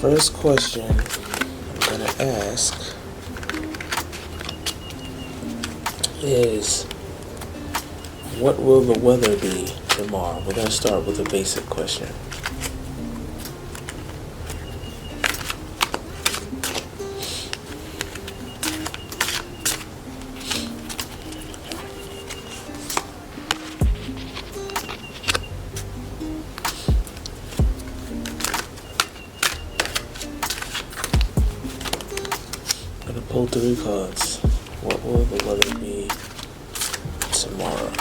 First question I'm gonna ask is, what will the weather be tomorrow? We're gonna start with a basic question. I'm gonna pull 3 cards. What will the weather be tomorrow?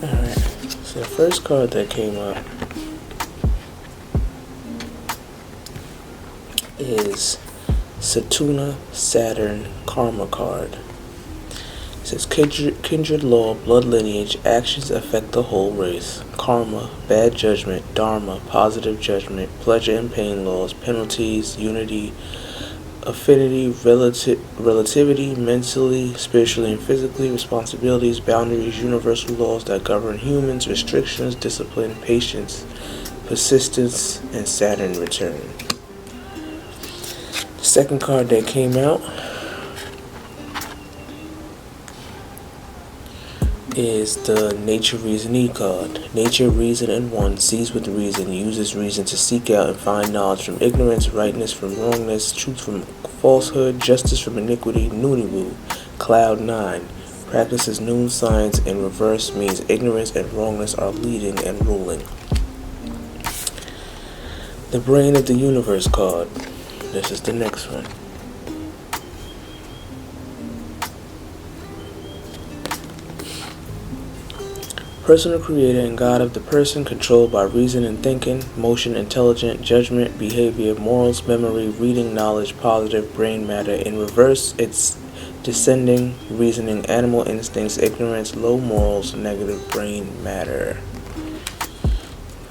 Alright, so the first card that came up is Saturn Karma card. It says kindred law, blood lineage, actions affect the whole race. Karma, bad judgment, dharma, positive judgment, pleasure and pain laws, penalties, unity, affinity, relativity, mentally, spiritually, and physically, responsibilities, boundaries, universal laws that govern humans, restrictions, discipline, patience, persistence, and Saturn return. The second card that came out is the Nature Reasoning card. Nature, reason, and one sees with reason, uses reason to seek out and find knowledge from ignorance, rightness from wrongness, truth from falsehood, justice from iniquity. Noonebu, cloud 9, practices noon science in reverse means ignorance and wrongness are leading and ruling. The Brain of the Universe card. This is the next one. Personal creator and God of the person, controlled by reason and thinking, motion, intelligent, judgment, behavior, morals, memory, reading, knowledge, positive, brain matter. In reverse, it's descending, reasoning, animal instincts, ignorance, low morals, negative brain matter.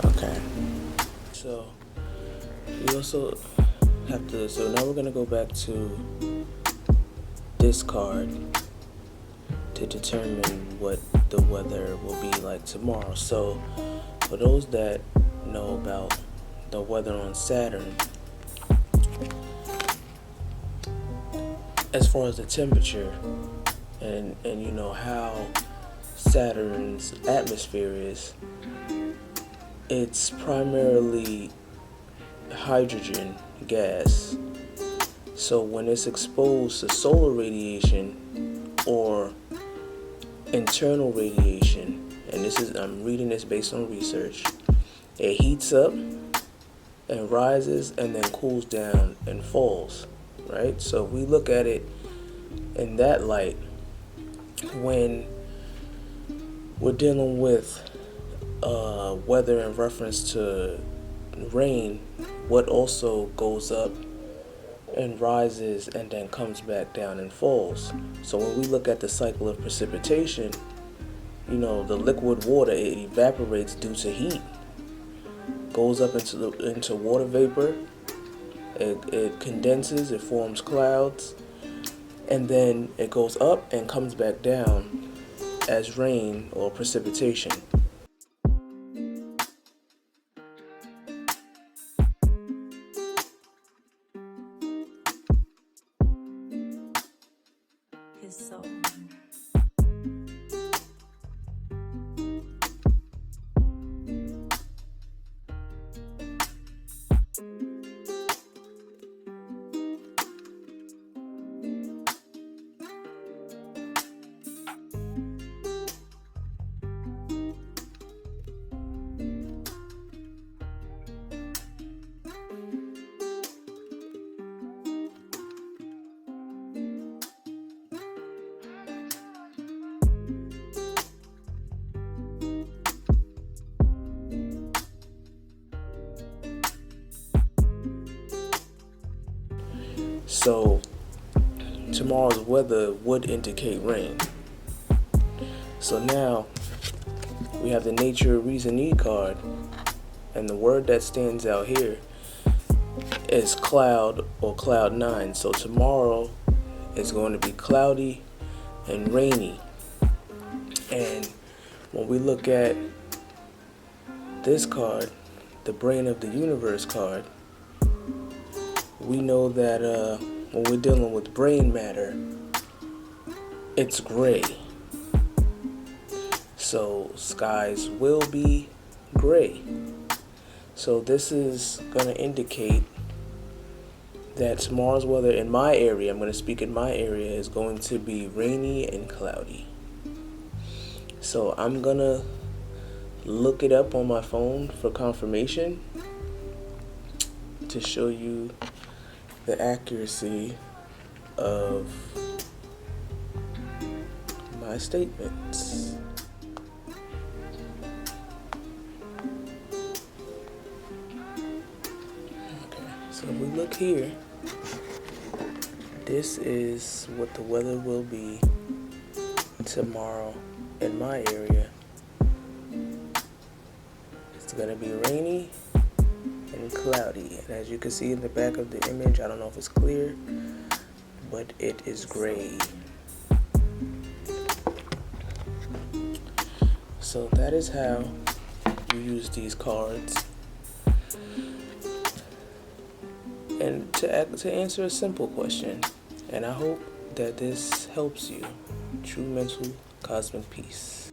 Okay. So, we also have to, so now we're going to go back to this card to determine what the weather will be like tomorrow. So, for those that know about the weather on Saturn, as far as the temperature and you know how Saturn's atmosphere is, it's primarily hydrogen gas. So when it's exposed to solar radiation or internal radiation, and I'm reading this based on research, it heats up and rises and then cools down and falls, right? So if we look at it in that light, when we're dealing with weather in reference to rain, what also goes up and rises and then comes back down and falls. So when we look at the cycle of precipitation, you know, the liquid water, it evaporates due to heat, goes up into water vapor, it condenses, it forms clouds, and then it goes up and comes back down as rain or precipitation. His soul. So tomorrow's weather would indicate rain. So now we have the nature, reason, need card, and the word that stands out here is cloud or cloud nine. So tomorrow is going to be cloudy and rainy. And when we look at this card, the brain of the universe card, we know that when we're dealing with brain matter, it's gray. So skies will be gray. So this is going to indicate that tomorrow's weather in my area, I'm going to speak in my area, is going to be rainy and cloudy. So I'm going to look it up on my phone for confirmation to show you the accuracy of my statements. Okay, so if we look here, this is what the weather will be tomorrow in my area. It's gonna be rainy and cloudy, and as you can see in the back of the image, I don't know if it's clear, but it is gray. So that is how you use these cards. And to answer a simple question, and I hope that this helps you. True mental cosmic peace.